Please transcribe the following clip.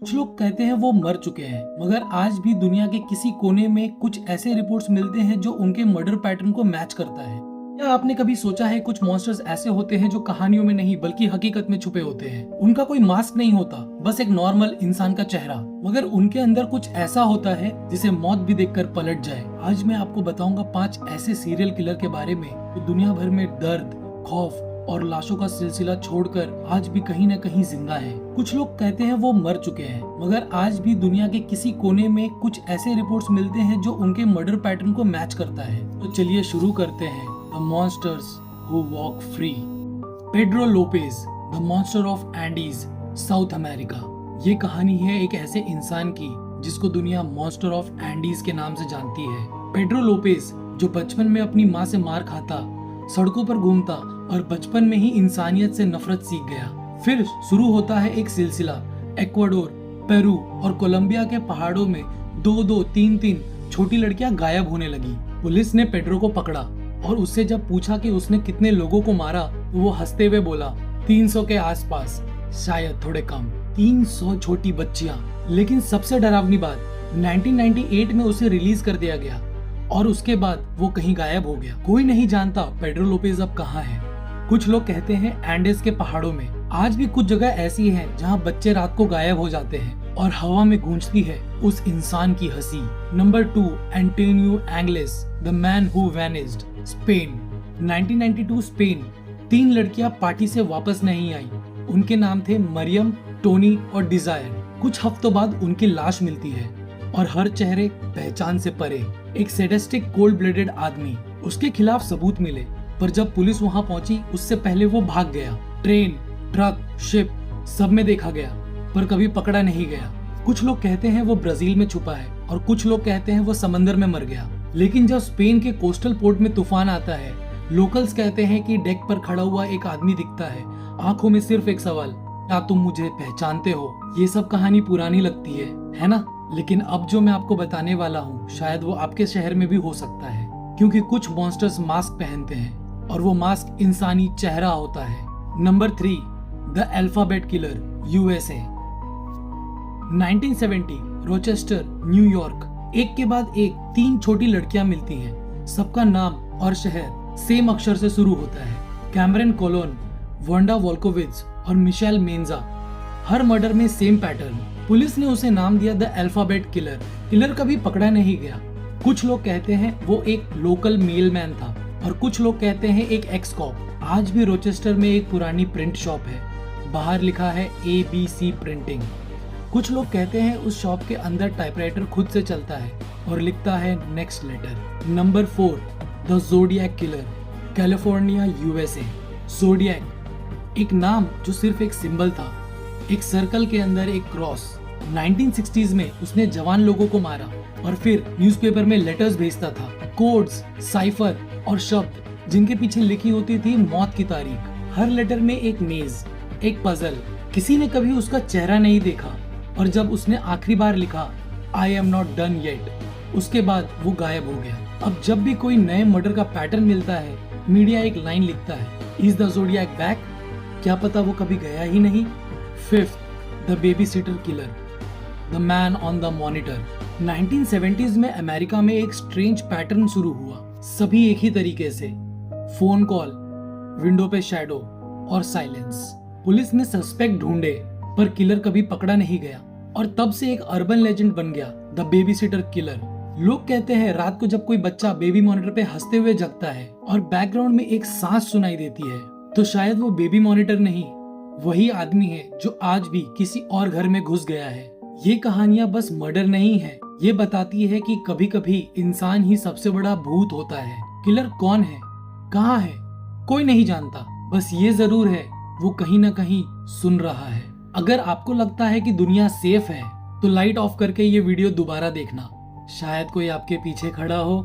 कुछ लोग कहते हैं वो मर चुके हैं, मगर आज भी दुनिया के किसी कोने में कुछ ऐसे रिपोर्ट्स मिलते हैं जो उनके मर्डर पैटर्न को मैच करता है। क्या आपने कभी सोचा है कुछ मॉन्स्टर्स ऐसे होते हैं जो कहानियों में नहीं बल्कि हकीकत में छुपे होते हैं। उनका कोई मास्क नहीं होता, बस एक नॉर्मल इंसान का चेहरा, मगर उनके अंदर कुछ ऐसा होता है जिसे मौत भी देखकर पलट जाए। आज मैं आपको बताऊंगा 5 ऐसे सीरियल किलर के बारे में जो दुनिया भर में दर्द, खौफ और लाशों का सिलसिला छोड़कर आज भी कहीं न कहीं जिंदा है। कुछ लोग कहते हैं वो मर चुके हैं, मगर आज भी दुनिया के किसी कोने में कुछ ऐसे रिपोर्ट्स मिलते हैं जो उनके मर्डर पैटर्न को मैच करता है। तो चलिए शुरू करते हैं। The monsters who walk free. Pedro Lopez, the monster of Andes, south America. ये कहानी है एक ऐसे इंसान की जिसको दुनिया मॉन्स्टर ऑफ एंडीज के नाम से जानती है। पेड्रो लोपेज, जो बचपन में अपनी माँ से मार खाता, सड़कों पर घूमता और बचपन में ही इंसानियत से नफरत सीख गया। फिर शुरू होता है एक सिलसिला। इक्वाडोर, पेरू और कोलंबिया के पहाड़ों में 2-2, 3-3 छोटी लड़कियां गायब होने लगी। पुलिस ने पेड्रो को पकड़ा और उससे जब पूछा कि उसने कितने लोगों को मारा तो वो हंसते हुए बोला, 300 के आसपास, शायद थोड़े कम। 300 छोटी बच्चियां। लेकिन सबसे डरावनी बात, 1998 में उसे रिलीज कर दिया गया और उसके बाद वो कहीं गायब हो गया। कोई नहीं जानता पेड्रो लोपेज अब कहाँ है। कुछ लोग कहते हैं एंडेस के पहाड़ों में। आज भी कुछ जगह ऐसी हैं जहां बच्चे रात को गायब हो जाते हैं और हवा में गूंजती है उस इंसान की हंसी। Number 2, Antonio Angles, the man who vanished, Spain. 1992 Spain. 3 लड़कियां पार्टी से वापस नहीं आई। उनके नाम थे मरियम, टोनी और डिजायर। कुछ हफ्तों बाद उनकी लाश मिलती है और हर चेहरे पहचान से परे। एक सैडिस्टिक कोल्ड ब्लडेड आदमी। उसके खिलाफ सबूत मिले, पर जब पुलिस वहां पहुंची उससे पहले वो भाग गया। ट्रेन, ट्रक, शिप सब में देखा गया, पर कभी पकड़ा नहीं गया। कुछ लोग कहते हैं वो ब्राजील में छुपा है और कुछ लोग कहते हैं वो समंदर में मर गया। लेकिन जब स्पेन के कोस्टल पोर्ट में तूफान आता है, लोकल्स कहते हैं कि डेक पर खड़ा हुआ एक आदमी दिखता है, आंखों में सिर्फ एक सवाल, क्या तुम मुझे पहचानते हो? ये सब कहानी पुरानी लगती है ना? लेकिन अब जो मैं आपको बताने वाला हूँ शायद वो आपके शहर में भी हो सकता है, क्योंकि कुछ मॉन्स्टर्स मास्क पहनते हैं और वो मास्क इंसानी चेहरा होता है। Number 3, the alphabet killer, USA. 1970 Rochester, New York. एक के बाद एक 3 छोटी लड़कियां मिलती हैं। सबका नाम और शहर सेम अक्षर से शुरू होता है। कैमरन कोलोन, वांडा वोल्कोविट्ज और मिशेल मेंजा। हर मर्डर में सेम पैटर्न। पुलिस ने उसे नाम दिया द अल्फाबेट किलर। किलर कभी पकड़ा नहीं गया। कुछ लोग कहते हैं वो एक लोकल मेलमैन था और कुछ लोग कहते हैं एक एक्स कॉप। आज भी रोचेस्टर में एक पुरानी प्रिंट शॉप है, बाहर लिखा है ABC प्रिंटिंग। कुछ लोग कहते हैं उस शॉप के अंदर टाइपराइटर खुद से चलता है और लिखता है next letter. Number 4, the Zodiac Killer, California, USA। Zodiac एक नाम जो सिर्फ एक सिंबल था, एक सर्कल के अंदर एक क्रॉस। 1960s में उसने जवान लोगों को मारा और फिर न्यूज़पेपर में लेटर्स भेजता था, कोड्स, साइफर और शब्द जिनके पीछे लिखी होती थी मौत की तारीख। हर लेटर में एक मेज, एक पजल। किसी ने कभी उसका चेहरा नहीं देखा और जब उसने आखिरी बार लिखा I am not done yet, उसके बाद वो गायब हो गया। अब जब भी कोई नए मर्डर का पैटर्न मिलता है, मीडिया एक लाइन लिखता है, Is the Zodiac back? क्या पता वो कभी गया ही नहीं। 5th, the baby sitter killer, the man on the monitor. 1970s में अमेरिका में एक स्ट्रेंज पैटर्न शुरू हुआ। सभी एक ही तरीके से, फोन कॉल, विंडो पे शैडो और साइलेंस। पुलिस ने सस्पेक्ट ढूंढे पर किलर कभी पकड़ा नहीं गया और तब से एक अर्बन लेजेंड बन गया, द बेबी सिटर किलर। लोग कहते हैं रात को जब कोई बच्चा बेबी मॉनिटर पे हंसते हुए जगता है और बैकग्राउंड में एक सांस सुनाई देती है, तो शायद वो बेबी मॉनिटर नहीं, वही आदमी है जो आज भी किसी और घर में घुस गया है। ये कहानियां बस मर्डर नहीं है, ये बताती है कि कभी कभी इंसान ही सबसे बड़ा भूत होता है। किलर कौन है, कहाँ है, कोई नहीं जानता, बस ये जरूर है वो कहीं ना कहीं सुन रहा है। अगर आपको लगता है कि दुनिया सेफ है तो लाइट ऑफ करके ये वीडियो दोबारा देखना, शायद कोई आपके पीछे खड़ा हो।